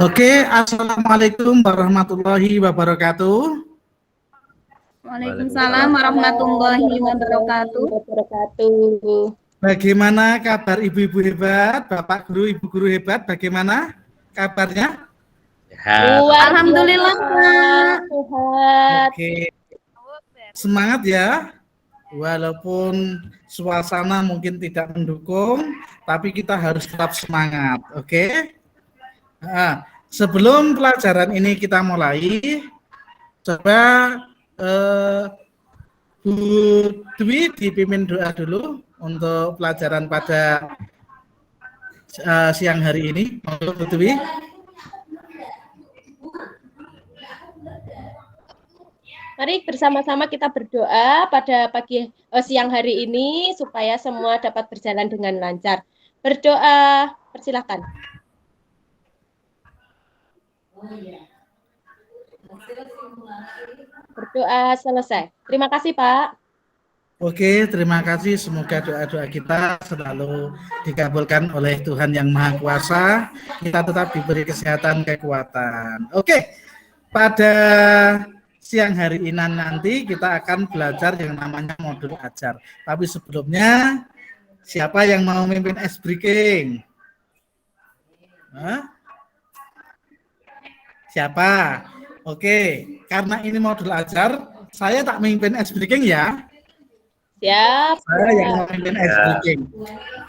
Oke, assalamualaikum warahmatullahi wabarakatuh. Waalaikumsalam warahmatullahi wabarakatuh. Bagaimana kabar ibu-ibu hebat, bapak guru, ibu guru hebat? Bagaimana kabarnya? Alhamdulillah, Pak. Oke, semangat ya. Walaupun suasana mungkin tidak mendukung, tapi kita harus tetap semangat. Oke. Nah, sebelum pelajaran ini kita mulai, coba Bu Dwi dipimpin doa dulu untuk pelajaran pada siang hari ini. Monggo Bu Dwi. Mari bersama-sama kita berdoa pada siang hari ini supaya semua dapat berjalan dengan lancar. Berdoa, persilakan. Berdoa selesai. Terima kasih, Pak. Oke, terima kasih. Semoga doa-doa kita selalu dikabulkan oleh Tuhan Yang Maha Kuasa. Kita tetap diberi kesehatan, kekuatan. Oke, pada siang hari ini nanti kita akan belajar yang namanya modul ajar. Tapi sebelumnya, siapa yang mau memimpin ice breaking? Hah? Siapa? Oke, karena ini modul ajar, saya tak memimpin ice breaking ya. Siap. Saya yang memimpin ice breaking.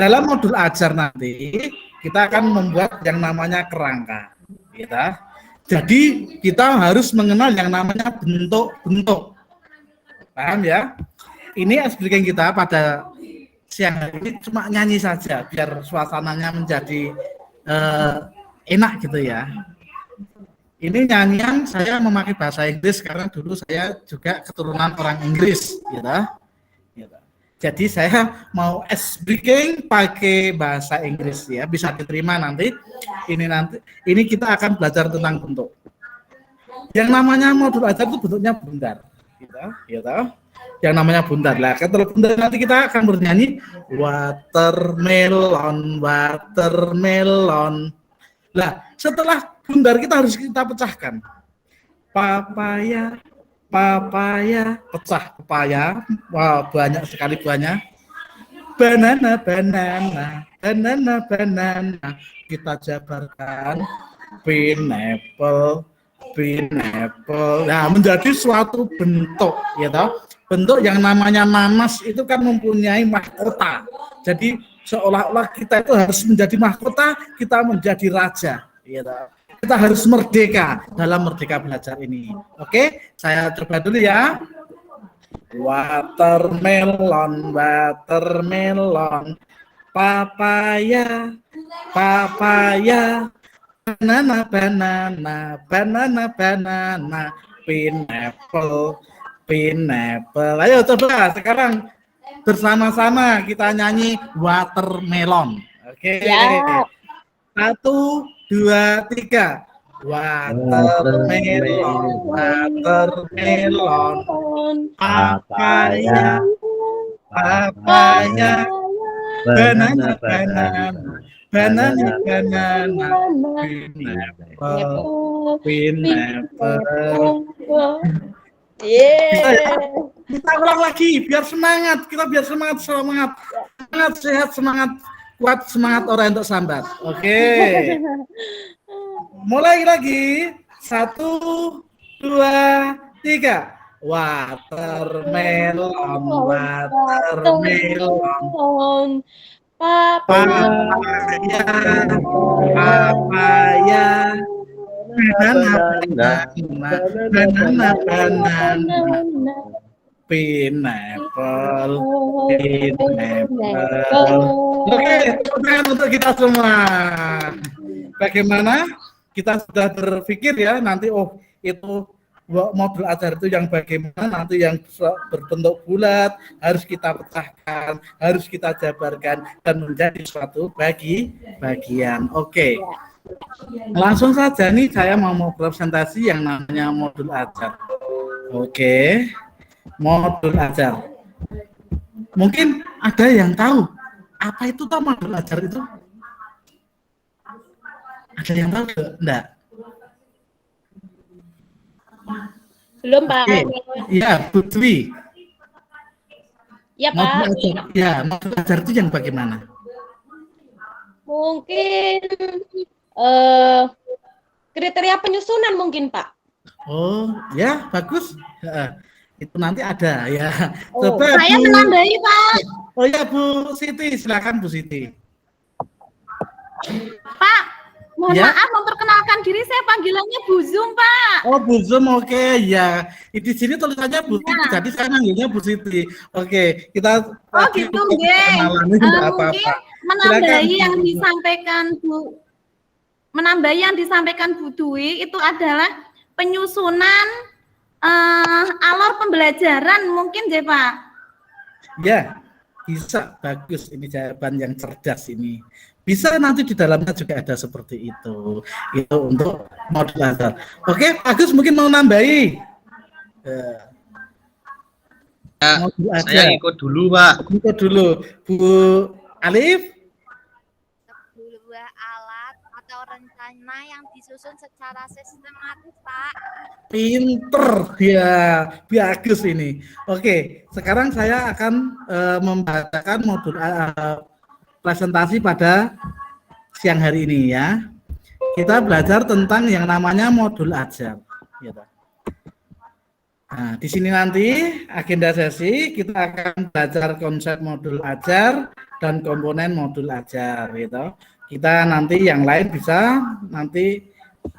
Dalam modul ajar nanti, kita akan membuat yang namanya kerangka. Jadi kita harus mengenal yang namanya bentuk-bentuk. Paham ya? Ini ice breaking kita pada siang hari ini cuma nyanyi saja biar suasananya menjadi enak gitu ya. Ini nyanyian saya memakai bahasa Inggris karena dulu saya juga keturunan orang Inggris, gitu. Jadi saya mau ice breaking pakai bahasa Inggris ya, bisa diterima nanti. Ini kita akan belajar tentang bentuk. Yang namanya modul ajar itu bentuknya bundar, gitu. Yang namanya bundar. Lah, kalau bundar nanti kita akan bernyanyi watermelon, watermelon. Lah, setelah bundar kita harus kita pecahkan. Papaya, papaya, pecah pepaya. Wah, banyak sekali buahnya. Banana, banana, banana, banana. Kita jabarkan. Pineapple, pineapple. Nah, menjadi suatu bentuk, gitu. Bentuk yang namanya nanas itu kan mempunyai mahkota. Jadi seolah-olah kita itu harus menjadi mahkota, kita menjadi raja. Gitu. Kita harus merdeka dalam merdeka belajar ini. Oke, saya coba dulu ya. Watermelon, watermelon, papaya, papaya, banana, banana, banana, banana, pineapple, pineapple. Ayo coba sekarang bersama-sama kita nyanyi watermelon. Oke. Ya. 1, 2, 3. Watermelon, watermelon, papaya, papaya, banana, banana, banana, banana, pineapple, pineapple. Kita ulang lagi biar semangat, semangat, semangat sehat, semangat kuat, semangat orang untuk sambat. Oke. Mulai lagi. 1, 2, 3. Watermelon, watermelon, papaya, papaya, banana, banana, banana, pineapple, pineapple. Oke, tangan untuk kita semua. Bagaimana? Kita sudah berpikir ya nanti itu modul ajar itu yang bagaimana, nanti yang berbentuk bulat harus kita pecahkan, harus kita jabarkan dan menjadi suatu bagian. Oke. Langsung saja nih saya mau presentasi yang namanya modul ajar. Oke. Modul ajar. Mungkin ada yang tahu apa itu modul ajar itu? Ada yang tahu enggak? Belum, Pak. Oke. Ya, Bu Dwi. Ya, Modul Pak. ajar, ya, modul ajar itu yang bagaimana? Mungkin kriteria penyusunan mungkin, Pak. Oh, ya, bagus. Ya, itu nanti ada ya. Oh, Coba Saya Bu. menambahi, Pak. Oh ya, Bu Siti, silakan Bu Siti. Pak, mohon Ya. maaf memperkenalkan diri, saya panggilannya Bu Zum, Pak. Oh, Bu Zum, oke, ya. Di sini tulisannya Bu Siti, Ya. jadi saya manggilnya Bu Siti. Oke, kita Oh gitu, nggih. kenalan ini enggak Mungkin apa-apa. menambahi Silakan, yang Bu. disampaikan Bu Dwi itu adalah penyusunan alur pembelajaran mungkin ya Pak. Ya, bisa, bagus. Ini jawaban yang cerdas ini. Bisa nanti di dalamnya juga ada seperti itu. Itu untuk modul ajar. Oke, Agus mungkin mau nambahi. Modul ajar. Saya ikut dulu, Pak. Ikut dulu, Bu Alif. Sebuah alat atau rencana yang disusun secara sistematis, Pak. Pinter, ya, bagus ini. Oke, sekarang saya akan membacakan modul presentasi pada siang hari ini ya. Kita belajar tentang yang namanya modul ajar. Gitu. Nah, di sini nanti agenda sesi kita akan belajar konsep modul ajar dan komponen modul ajar. Gitu. Kita nanti yang lain bisa nanti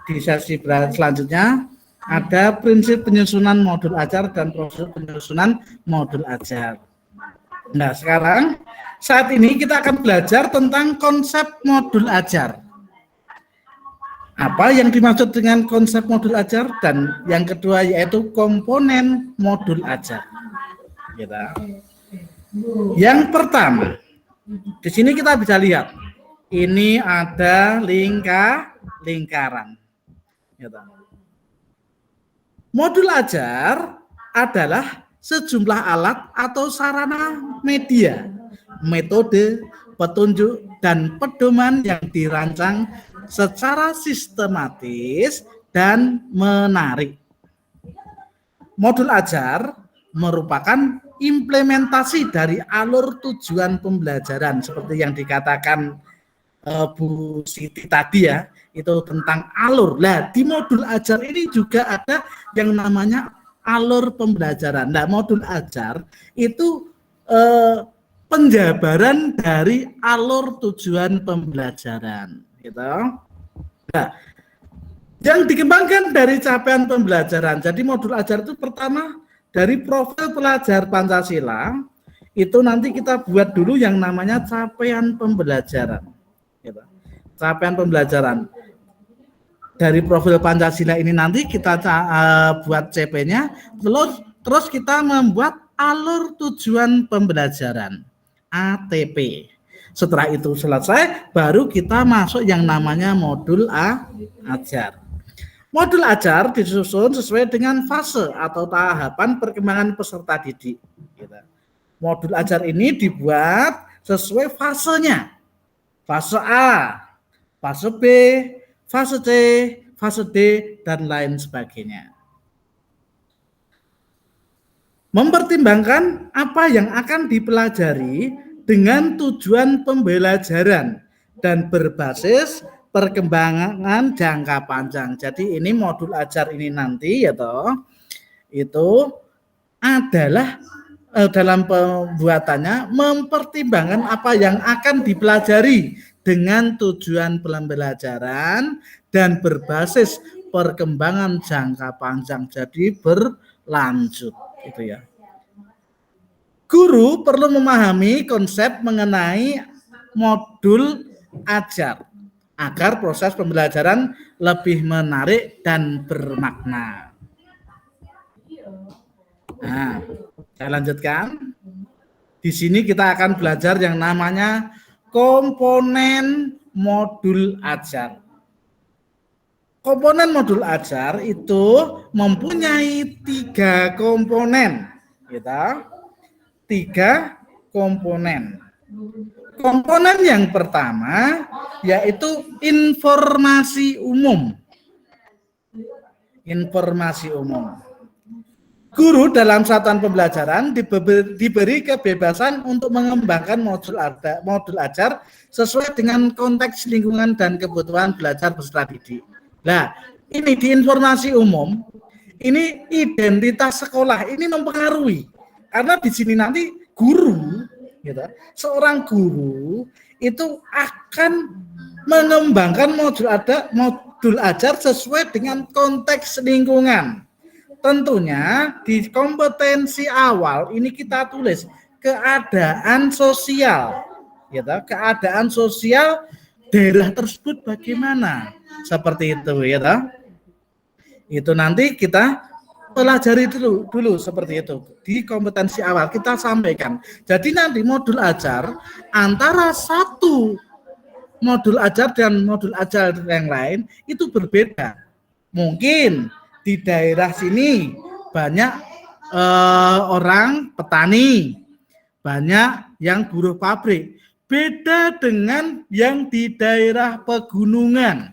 di sesi selanjutnya ada prinsip penyusunan modul ajar dan proses penyusunan modul ajar. Nah, sekarang saat ini kita akan belajar tentang konsep modul ajar. Apa yang dimaksud dengan konsep modul ajar dan yang kedua yaitu komponen modul ajar. Gitu. Yang pertama, di sini kita bisa lihat ini ada lingkaran. Gitu. Modul ajar adalah sejumlah alat atau sarana media, metode, petunjuk, dan pedoman yang dirancang secara sistematis dan menarik. Modul ajar merupakan implementasi dari alur tujuan pembelajaran seperti yang dikatakan Bu Siti tadi ya, itu tentang alur. Nah, di modul ajar ini juga ada yang namanya alur pembelajaran. Nah, modul ajar itu penjabaran dari alur tujuan pembelajaran, gitu. Nah, yang dikembangkan dari capaian pembelajaran. Jadi modul ajar itu pertama dari profil pelajar Pancasila itu nanti kita buat dulu yang namanya capaian pembelajaran. Gitu. Capaian pembelajaran. Dari profil Pancasila ini nanti kita buat CP-nya, terus kita membuat alur tujuan pembelajaran ATP. Setelah itu selesai, baru kita masuk yang namanya modul ajar. Modul ajar disusun sesuai dengan fase atau tahapan perkembangan peserta didik. Modul ajar ini dibuat sesuai fasenya. Fase A, fase B, fase C, fase D, dan lain sebagainya. Mempertimbangkan apa yang akan dipelajari dengan tujuan pembelajaran dan berbasis perkembangan jangka panjang. Jadi ini modul ajar ini nanti ya toh, itu adalah dalam pembuatannya mempertimbangkan apa yang akan dipelajari dengan tujuan pembelajaran dan berbasis perkembangan jangka panjang. Jadi berlanjut gitu ya. Guru perlu memahami konsep mengenai modul ajar agar proses pembelajaran lebih menarik dan bermakna. Nah, saya lanjutkan. Di sini kita akan belajar yang namanya komponen modul ajar. Komponen modul ajar itu mempunyai 3 komponen. Kita 3 komponen. Komponen yang pertama yaitu informasi umum. Informasi umum. Guru dalam satuan pembelajaran diberi kebebasan untuk mengembangkan modul ajar sesuai dengan konteks lingkungan dan kebutuhan belajar peserta didik. Nah, ini di informasi umum, ini identitas sekolah ini mempengaruhi. Karena di sini nanti guru, gitu, seorang guru itu akan mengembangkan modul ajar sesuai dengan konteks lingkungan. Tentunya di kompetensi awal ini kita tulis keadaan sosial, gitu, keadaan sosial daerah tersebut bagaimana, seperti itu, ya. Itu nanti kita pelajari dulu seperti itu di kompetensi awal kita sampaikan. Jadi nanti modul ajar antara satu modul ajar dan modul ajar yang lain itu berbeda. Mungkin di daerah sini banyak orang petani, banyak yang buruh pabrik. Beda dengan yang di daerah pegunungan.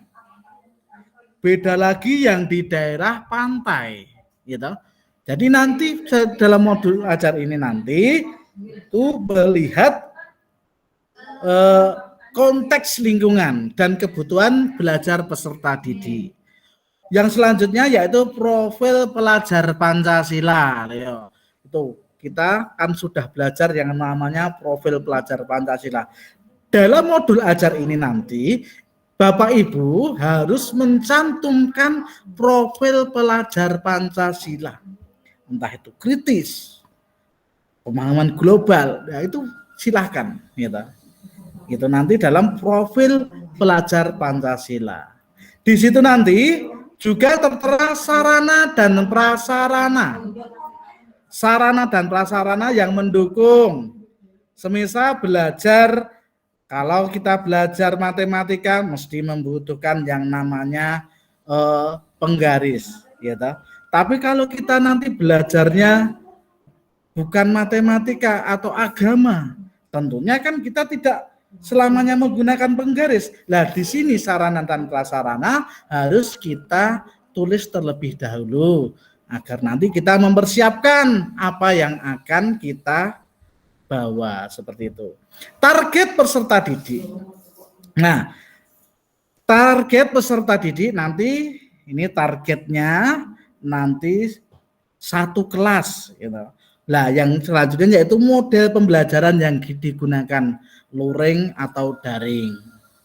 Beda lagi yang di daerah pantai, gitu. Jadi nanti dalam modul ajar ini nanti itu melihat konteks lingkungan dan kebutuhan belajar peserta didik. Yang selanjutnya yaitu profil pelajar Pancasila. Itu kita kan sudah belajar yang namanya profil pelajar Pancasila. Dalam modul ajar ini nanti Bapak Ibu harus mencantumkan profil pelajar Pancasila. Entah itu kritis, pemahaman global, ya itu silahkan, gitu. Itu nanti dalam profil pelajar Pancasila. Di situ nanti juga tertera sarana dan prasarana. Sarana dan prasarana yang mendukung. Semisal belajar, kalau kita belajar matematika mesti membutuhkan yang namanya penggaris, ya. Tapi kalau kita nanti belajarnya bukan matematika atau agama, tentunya kan kita tidak selamanya menggunakan penggaris. Nah, di sini sarana dan prasarana harus kita tulis terlebih dahulu agar nanti kita mempersiapkan apa yang akan kita bawa, seperti itu. Target peserta didik. Nah, target peserta didik nanti ini targetnya nanti satu kelas, gitu. Nah, yang selanjutnya yaitu model pembelajaran yang digunakan luring atau daring.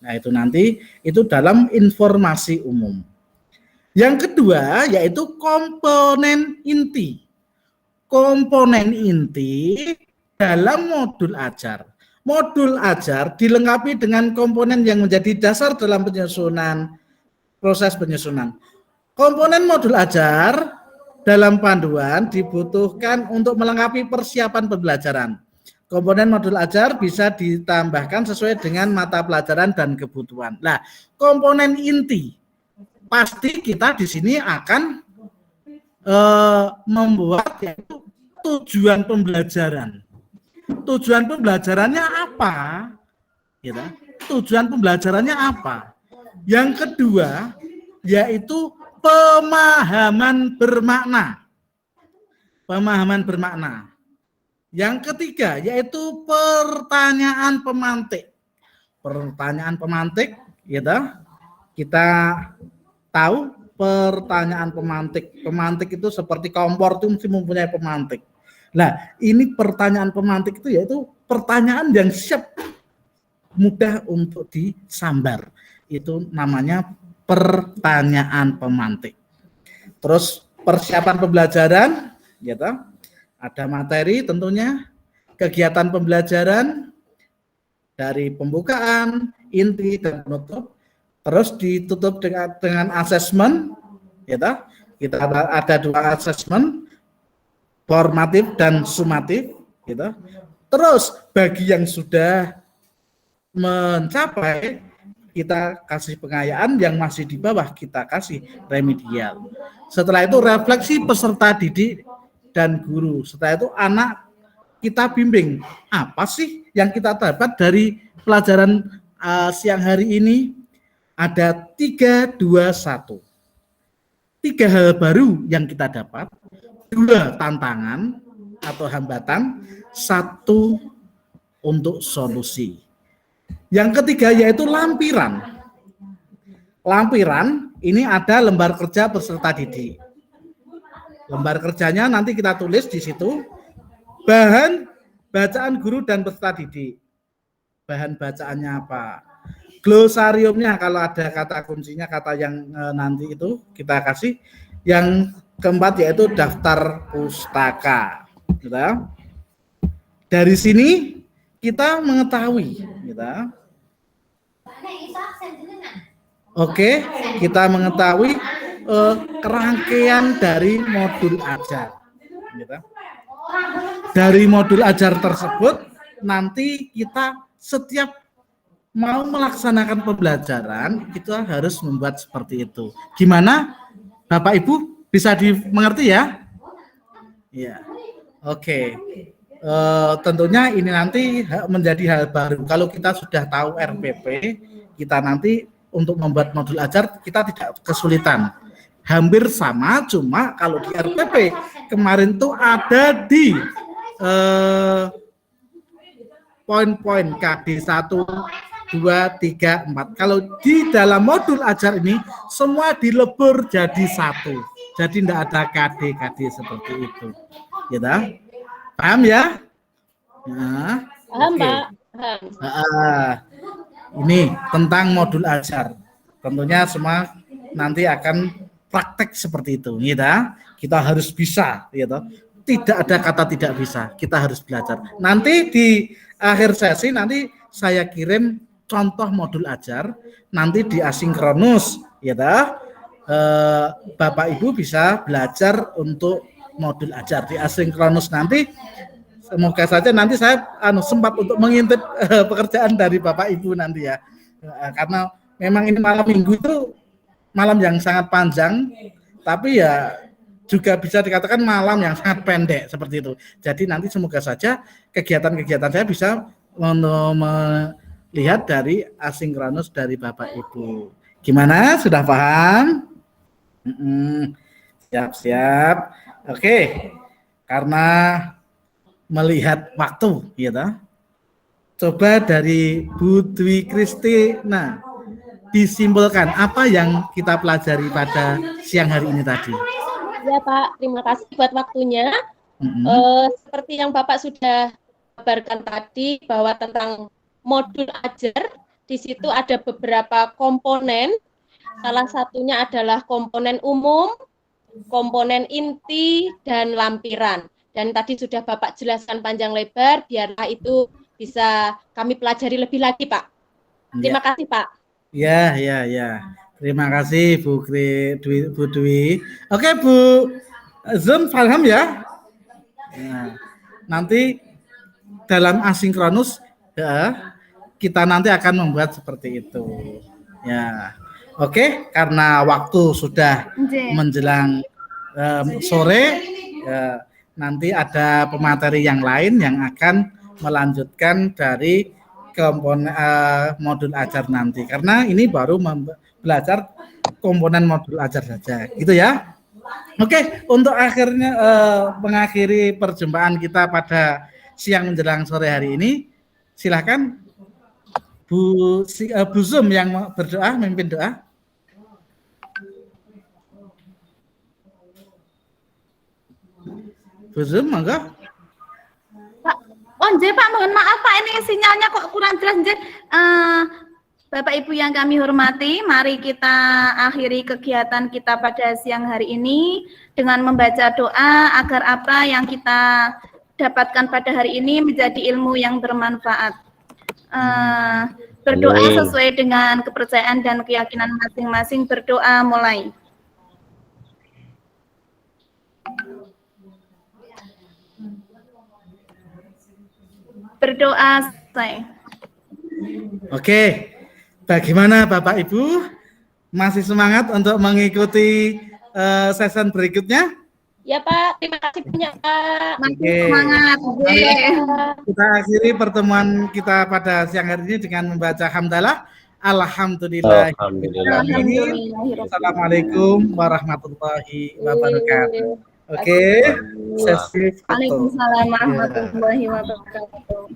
Nah, itu nanti itu dalam informasi umum. Yang kedua yaitu komponen inti. Komponen inti dalam modul ajar. Modul ajar dilengkapi dengan komponen yang menjadi dasar dalam proses penyusunan. Komponen modul ajar dalam panduan dibutuhkan untuk melengkapi persiapan pembelajaran. Komponen modul ajar bisa ditambahkan sesuai dengan mata pelajaran dan kebutuhan. Nah, komponen inti pasti kita di sini akan membuat yaitu tujuan pembelajaran. Tujuan pembelajarannya apa? Gitu. Tujuan pembelajarannya apa? Yang kedua yaitu pemahaman bermakna. Pemahaman bermakna. Yang ketiga yaitu pertanyaan pemantik. Pertanyaan pemantik, gitu. Kita tahu pertanyaan pemantik. Pemantik itu seperti kompor itu mesti mempunyai pemantik. Nah, ini pertanyaan pemantik itu yaitu pertanyaan yang siap mudah untuk disambar. Itu namanya pertanyaan pemantik. Terus persiapan pembelajaran, gitu. Ada materi tentunya, kegiatan pembelajaran dari pembukaan, inti dan penutup. Terus ditutup dengan asesmen, gitu. Kita ada dua asesmen, formatif dan sumatif, gitu. Terus bagi yang sudah mencapai kita kasih pengayaan, yang masih di bawah kita kasih remedial. Setelah itu refleksi peserta didik dan guru. Setelah itu anak kita bimbing. Apa sih yang kita dapat dari pelajaran siang hari ini? Ada 3, 2, 1. 3 hal baru yang kita dapat, 2 tantangan atau hambatan, 1 untuk solusi. Yang ketiga yaitu lampiran. Lampiran ini ada lembar kerja peserta didik. Lembar kerjanya nanti kita tulis di situ. Bahan bacaan guru dan peserta didik. Bahan bacaannya apa? Glosariumnya kalau ada kata kuncinya, kata yang nanti itu kita kasih. Yang keempat yaitu daftar pustaka. Gitu. Dari sini kita mengetahui, gitu. Oke, kita mengetahui kerangkaian dari modul ajar. Gitu. Dari modul ajar tersebut nanti kita setiap mau melaksanakan pembelajaran kita harus membuat seperti itu. Gimana, Bapak Ibu, bisa dimengerti ya? Iya. Oke. Tentunya ini nanti menjadi hal baru. Kalau kita sudah tahu RPP, kita nanti untuk membuat modul ajar kita tidak kesulitan. Hampir sama, cuma kalau di RPP kemarin tuh ada di poin-poin KD 1, 2, 3, 4. Kalau di dalam modul ajar ini semua dilebur jadi 1. Jadi tidak ada KD seperti itu. Gitu. Paham ya? Nah, Paham, oke. Pak. Paham. Ini tentang modul ajar. Tentunya semua nanti akan praktek seperti itu. Gitu. Kita harus bisa. Gitu. Tidak ada kata tidak bisa. Kita harus belajar. Nanti di akhir sesi nanti saya kirim contoh modul ajar nanti di asinkronus, ya dah. Bapak Ibu bisa belajar untuk modul ajar di asinkronus nanti. Semoga saja nanti saya sempat untuk mengintip pekerjaan dari Bapak Ibu nanti ya, karena memang ini malam minggu itu malam yang sangat panjang, tapi ya juga bisa dikatakan malam yang sangat pendek seperti itu. Jadi nanti semoga saja kegiatan-kegiatan saya bisa lihat dari asinkronus dari Bapak Ibu. Gimana? Sudah paham? Siap-siap. Oke. Karena melihat waktu, gitu. Coba dari Bu Dwi Kristina disimpulkan apa yang kita pelajari pada siang hari ini tadi. Ya Pak, terima kasih buat waktunya. Seperti yang Bapak sudah kabarkan tadi bahwa tentang modul ajar, di situ ada beberapa komponen. Salah satunya adalah komponen umum, komponen inti, dan lampiran. Dan tadi sudah Bapak jelaskan panjang lebar, biarlah itu bisa kami pelajari lebih lagi, Pak. Terima kasih, Pak. Ya. Terima kasih Bu Dwi. Oke, Bu Zoom paham ya? Nah, nanti dalam asinkronus ya, kita nanti akan membuat seperti itu. Ya. Oke, karena waktu sudah menjelang sore, ya, nanti ada pemateri yang lain yang akan melanjutkan dari komponen modul ajar nanti. Karena ini baru belajar komponen modul ajar saja, gitu ya. Oke, untuk akhirnya mengakhiri perjumpaan kita pada siang menjelang sore hari ini, silakan Bu Zoom yang berdoa, memimpin doa. Bu Zoom, monggo. Pak, Pak, mohon maaf Pak, ini sinyalnya kok kurang jelas. Bapak Ibu yang kami hormati, mari kita akhiri kegiatan kita pada siang hari ini dengan membaca doa agar apa yang kita dapatkan pada hari ini menjadi ilmu yang bermanfaat. Berdoa sesuai dengan kepercayaan dan keyakinan masing-masing. Berdoa mulai. Berdoa selesai. Oke, bagaimana Bapak Ibu? Masih semangat untuk mengikuti sesi berikutnya? Ya Pak, terima kasih banyak Pak. Makin Oke. semangat. Kita akhiri pertemuan kita pada siang hari ini dengan membaca hamdalah. Alhamdulillah. Alhamdulillah. Assalamualaikum warahmatullahi wabarakatuh. Oke, sesi foto. Waalaikumsalam warahmatullahi wabarakatuh.